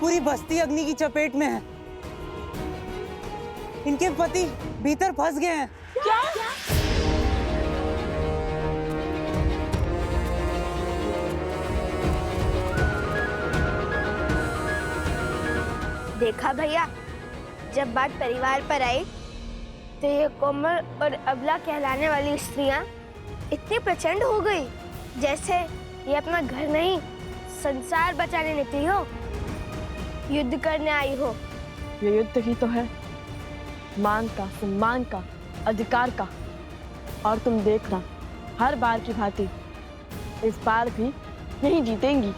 पूरी बस्ती अग्नि की चपेट में है। इनके पति भीतर फंस गए हैं। क्या? देखा भैया, जब बात परिवार पर आई तो ये कोमल और अबला कहलाने वाली स्त्रियां इतनी प्रचंड हो गई जैसे ये अपना घर नहीं संसार बचाने निकली हो, युद्ध करने आई हो। ये युद्ध ही तो है, मान का, सम्मान का, अधिकार का। और तुम देखना, हर बार की भांति इस बार भी यही जीतेंगी।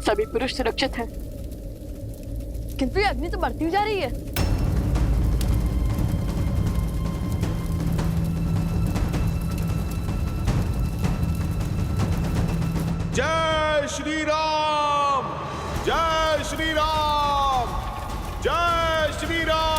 सभी पुरुष सुरक्षित हैं, किंतु ये अग्नि तो बढ़ती जा रही है। जय श्री राम, जय श्री राम, जय श्री राम।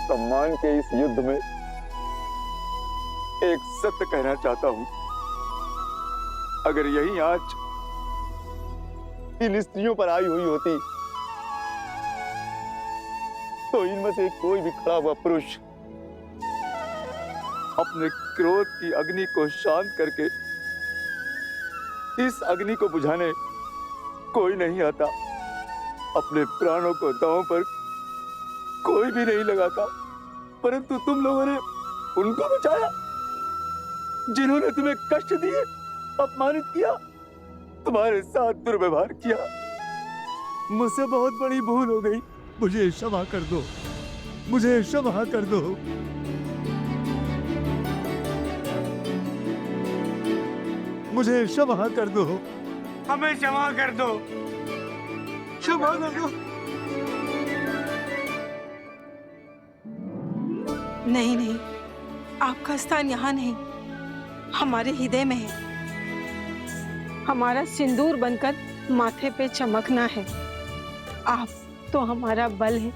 सम्मान के इस युद्ध में एक सत्य कहना चाहता हूं। अगर यही आंच इन स्त्रियों पर आई हुई होती तो इनमें से कोई भी खड़ा हुआ पुरुष अपने क्रोध की अग्नि को शांत करके इस अग्नि को बुझाने कोई नहीं आता। अपने प्राणों को दांव पर कोई भी नहीं लगाता, परंतु तुम लोगों ने उनको बचाया जिन्होंने तुम्हें कष्ट दिए, अपमानित किया, तुम्हारे साथ दुर्व्यवहार किया। मुझसे बहुत बड़ी भूल हो गई, मुझे क्षमा कर दो, मुझे क्षमा कर दो। मुझे क्षमा कर दो, हमें क्षमा कर दो, क्षमा कर दो। नहीं नहीं, आपका स्थान यहाँ नहीं, हमारे हृदय में है। हमारा सिंदूर बनकर माथे पे चमकना है। आप तो हमारा बल है।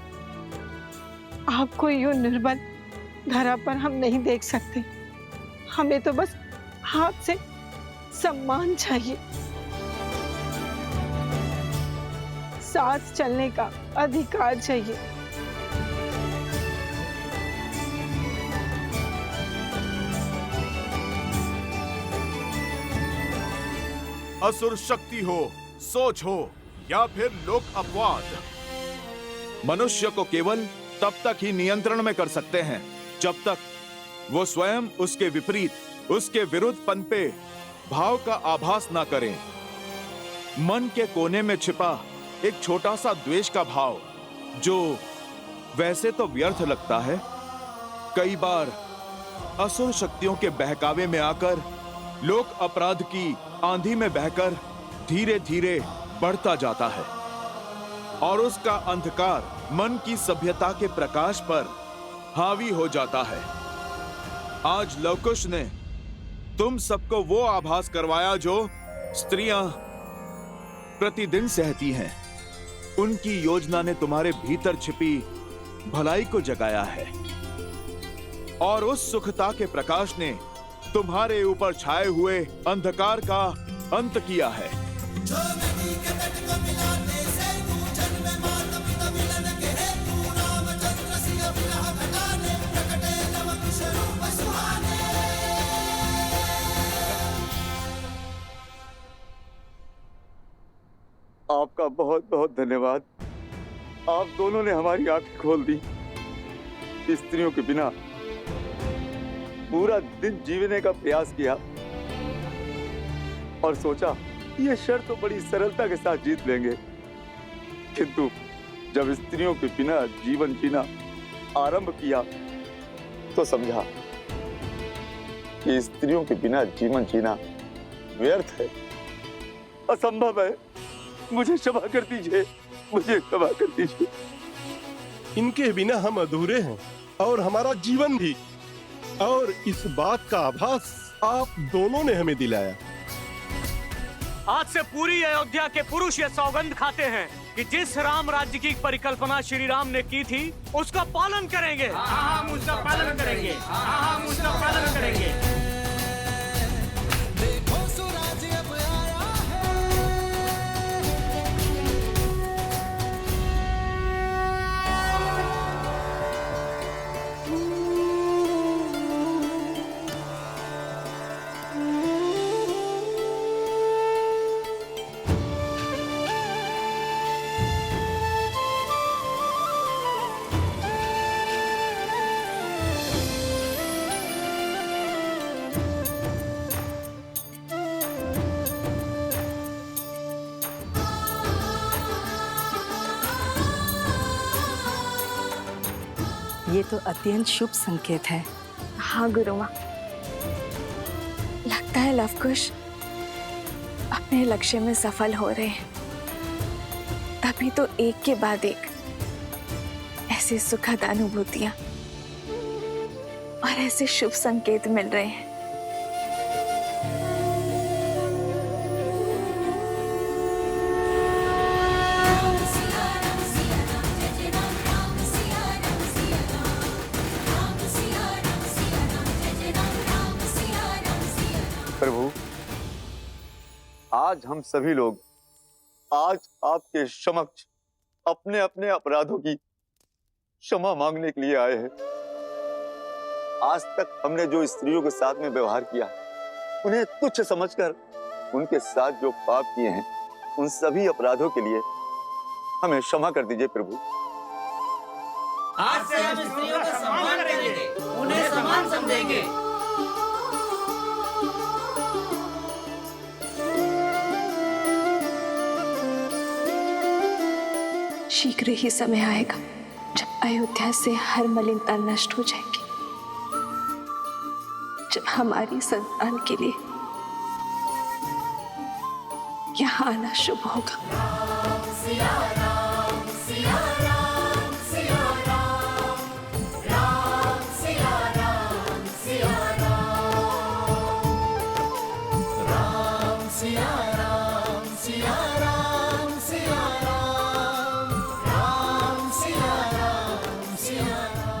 आपको यूं निर्बल धरा पर हम नहीं देख सकते। हमें तो बस हाथ से सम्मान चाहिए, साथ चलने का अधिकार चाहिए। असुर शक्ति हो, सोच हो या फिर लोक अपवाद, मनुष्य को केवल तब तक ही नियंत्रण में कर सकते हैं जब तक वो स्वयं उसके विपरीत, उसके विरुद्ध पनपे भाव का आभास ना करें। मन के कोने में छिपा एक छोटा सा द्वेष का भाव, जो वैसे तो व्यर्थ लगता है, कई बार असुर शक्तियों के बहकावे में आकर लोक अपराध की आंधी में बहकर धीरे धीरे बढ़ता जाता है और उसका अंधकार मन की सभ्यता के प्रकाश पर हावी हो जाता है। आज लवकुश ने तुम सबको वो आभास करवाया जो स्त्रियां प्रतिदिन सहती हैं। उनकी योजना ने तुम्हारे भीतर छिपी भलाई को जगाया है और उस सुखता के प्रकाश ने तुम्हारे ऊपर छाए हुए अंधकार का अंत किया है। आपका बहुत बहुत धन्यवाद। आप दोनों ने हमारी आंखें खोल दी। स्त्रियों के बिना पूरा दिन जीने का प्रयास किया और सोचा ये शर्त तो बड़ी सरलता के साथ जीत लेंगे, किंतु जब स्त्रियों के बिना जीवन जीना आरंभ किया तो समझा कि स्त्रियों के बिना जीवन जीना व्यर्थ है, असंभव है। मुझे क्षमा कर दीजिए, मुझे क्षमा कर दीजिए। इनके बिना हम अधूरे हैं और हमारा जीवन भी, और इस बात का आभास आप दोनों ने हमें दिलाया। आज से पूरी अयोध्या के पुरुष ये सौगंध खाते हैं कि जिस राम राज्य की परिकल्पना श्री राम ने की थी उसका पालन करेंगे। हम उसका पालन करेंगे। हम उसका पालन करेंगे। ये तो अत्यंत शुभ संकेत है। हाँ गुरु माँ, लगता है लवकुश अपने लक्ष्य में सफल हो रहे हैं। तभी तो एक के बाद एक ऐसे सुखद अनुभूतियां और ऐसे शुभ संकेत मिल रहे हैं। प्रभु, आज हम सभी लोग आज आपके समक्ष अपने अपने अपराधों की क्षमा मांगने के लिए आए हैं। आज तक हमने जो स्त्रियों के साथ में व्यवहार किया, उन्हें तुच्छ समझकर उनके साथ जो पाप किए हैं, उन सभी अपराधों के लिए हमें क्षमा कर दीजिए प्रभु। आज से हम स्त्रियों का सम्मान करेंगे, उन्हें समान समझेंगे। शीघ्र ही समय आएगा जब अयोध्या से हर मलिनता नष्ट हो जाएगी, जब हमारी संतान के लिए यहाँ आना शुभ होगा।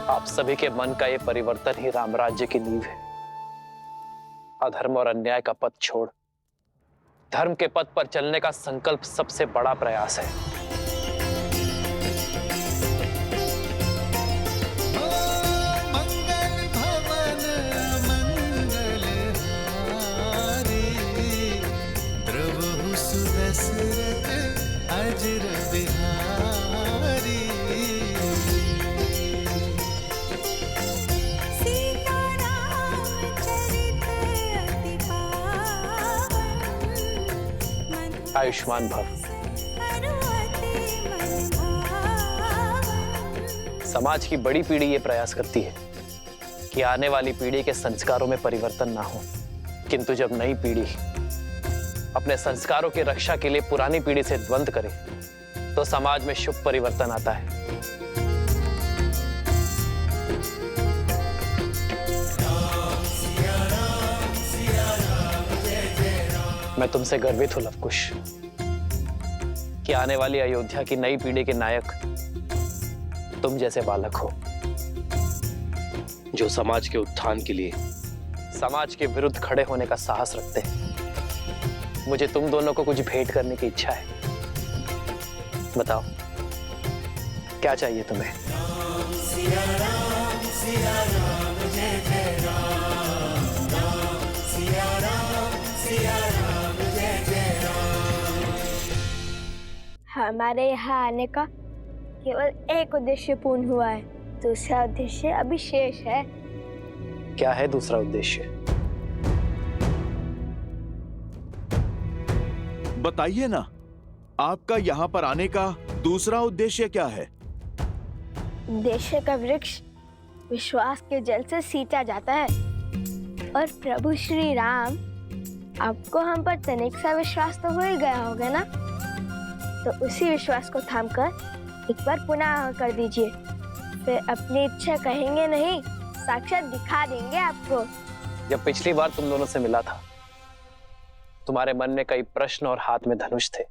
आप सभी के मन का ये परिवर्तन ही राम राज्य की नींव है। अधर्म और अन्याय का पथ छोड़ धर्म के पथ पर चलने का संकल्प सबसे बड़ा प्रयास है। द्रव आयुष्मान भव। समाज की बड़ी पीढ़ी ये प्रयास करती है कि आने वाली पीढ़ी के संस्कारों में परिवर्तन ना हो, किंतु जब नई पीढ़ी अपने संस्कारों की रक्षा के लिए पुरानी पीढ़ी से द्वंद्व करे तो समाज में शुभ परिवर्तन आता है। मैं तुमसे गर्वित हूं लवकुश कि आने वाली अयोध्या की नई पीढ़ी के नायक तुम जैसे बालक हो, जो समाज के उत्थान के लिए, समाज के विरुद्ध खड़े होने का साहस रखते हैं। मुझे तुम दोनों को कुछ भेंट करने की इच्छा है। बताओ क्या चाहिए तुम्हें? हमारे यहाँ आने का केवल एक उद्देश्य पूर्ण हुआ है, दूसरा उद्देश्य अभी शेष है। क्या है दूसरा उद्देश्य? बताइए ना, आपका यहाँ पर आने का दूसरा उद्देश्य क्या है? उद्देश्य का वृक्ष विश्वास के जल से सींचा जाता है और प्रभु श्री राम, आपको हम पर तनिक सा विश्वास तो हो ही गया होगा ना, तो उसी विश्वास को थामकर एक बार पुनः कर दीजिए, फिर अपनी इच्छा कहेंगे नहीं, साक्षात दिखा देंगे आपको। जब पिछली बार तुम दोनों से मिला था, तुम्हारे मन में कई प्रश्न और हाथ में धनुष थे,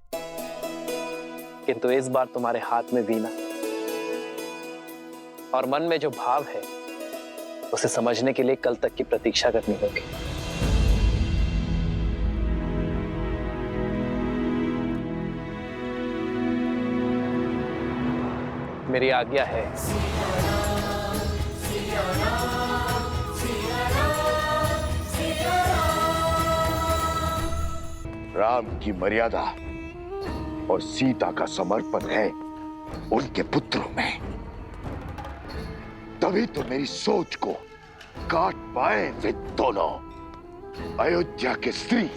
किंतु इस बार तुम्हारे हाथ में वीणा और मन में जो भाव है उसे समझने के लिए कल तक की प्रतीक्षा करनी होगी। मेरी आज्ञा है। राम की मर्यादा और सीता का समर्पण है उनके पुत्रों में, तभी तो मेरी सोच को काट पाए वे दोनों। अयोध्या के स्त्री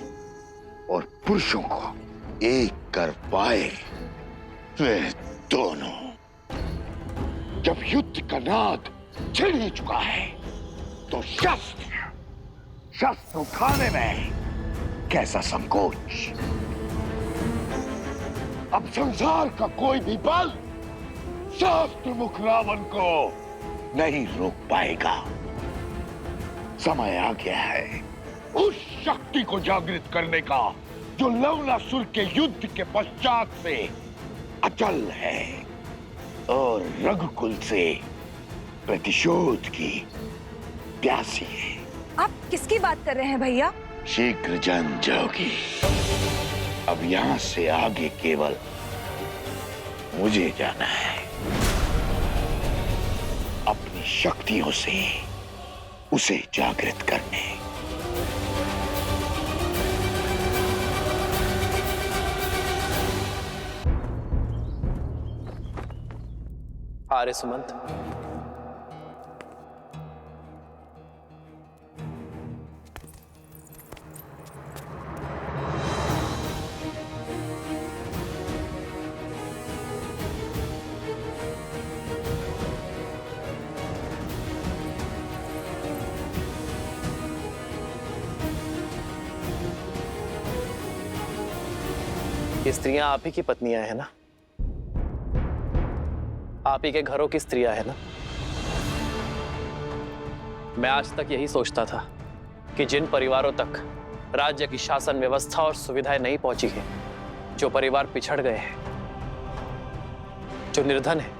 और पुरुषों को एक कर पाए वे दोनों। जब युद्ध का नाद छिड़ ही चुका है तो शस्त्र उठाने में कैसा संकोच। अब संसार का कोई भी बल शास्त्र मुख रावण को नहीं रोक पाएगा। समय आ गया है उस शक्ति को जागृत करने का जो लवणासुर के युद्ध के पश्चात से अचल है और रघुकुल से प्रतिशोध की प्यासी है। आप किसकी बात कर रहे हैं भैया? शीघ्र जान जाओगी। अब यहां से आगे केवल मुझे जाना है, अपनी शक्तियों से उसे जागृत करने। आर्य सुमंत, ये स्त्रियां आप ही की पत्नियां हैं ना? आप ही के घरों की स्त्रियां हैं ना? मैं आज तक यही सोचता था कि जिन परिवारों तक राज्य की शासन व्यवस्था और सुविधाएं नहीं पहुंची है, जो परिवार पिछड़ गए हैं, जो निर्धन है,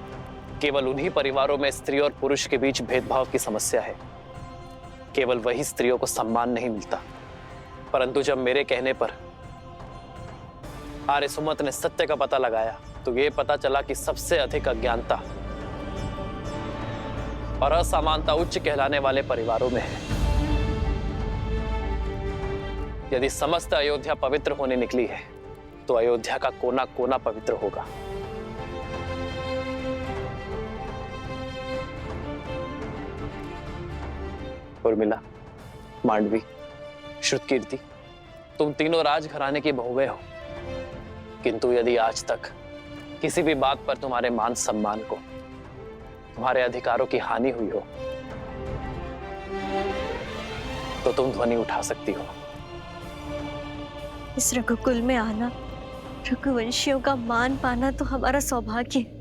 केवल उन्हीं परिवारों में स्त्री और पुरुष के बीच भेदभाव की समस्या है। केवल वही स्त्रियों को सम्मान नहीं मिलता। परंतु जब मेरे कहने पर आर्य सुमंत ने सत्य का पता लगाया तो ये पता चला कि सबसे अधिक अज्ञानता और असमानता उच्च कहलाने वाले परिवारों में है। यदि समस्त अयोध्या पवित्र होने निकली है तो अयोध्या का कोना कोना पवित्र होगा। उर्मिला, मांडवी, श्रुतकीर्ति, तुम तीनों राजघराने की बहुएं हो किंतु यदि आज तक किसी भी बात पर तुम्हारे मान सम्मान को, तुम्हारे अधिकारों की हानि हुई हो, तो तुम ध्वनि उठा सकती हो। इस रघुकुल में आना, रघुवंशियों का मान पाना तो हमारा सौभाग्य है।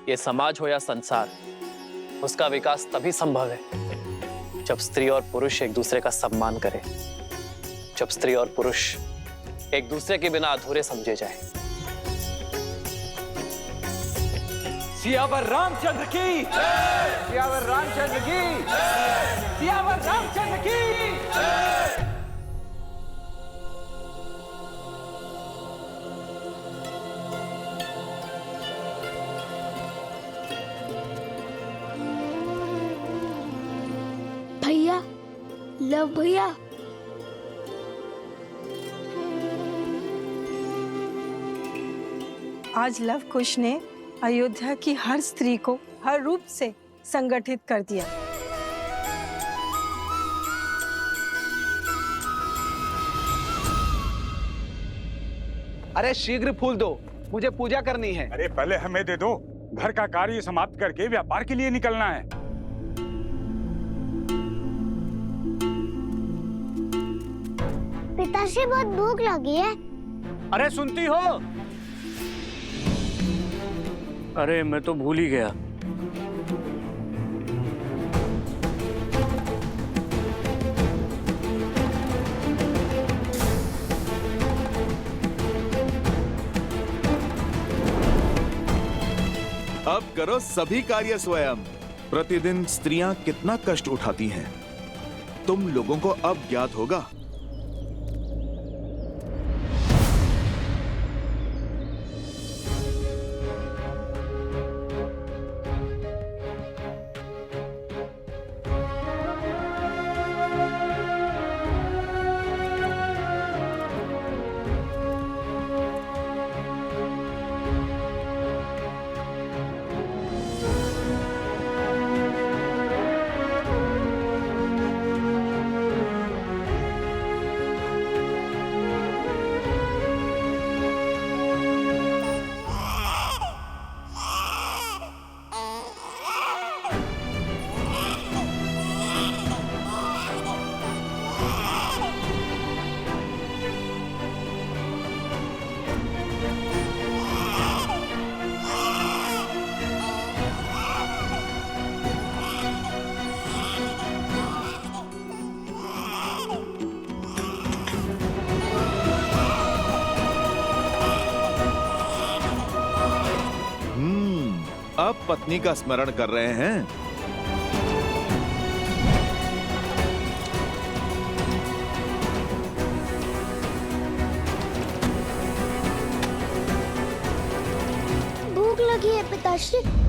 ये समाज हो या संसार, उसका विकास तभी संभव है जब स्त्री और पुरुष एक दूसरे का सम्मान करें, जब स्त्री और पुरुष एक दूसरे के बिना अधूरे समझे जाएं। सियावर रामचंद्र की जय! सियावर रामचंद्र की जय! सियावर रामचंद्र की जय! भैया, लव भैया, आज लव कुश ने अयोध्या की हर स्त्री को हर रूप से संगठित कर दिया। अरे शीघ्र फूल दो, मुझे पूजा करनी है। अरे पहले हमें दे दो, घर का कार्य समाप्त करके व्यापार के लिए निकलना है। पिताश्री बहुत भूख लगी है। अरे सुनती हो? अरे मैं तो भूल ही गया। अब करो सभी कार्य स्वयं। प्रतिदिन स्त्रियां कितना कष्ट उठाती हैं, तुम लोगों को अब ज्ञात होगा। अब पत्नी का स्मरण कर रहे हैं। भूख लगी है पिताश्री।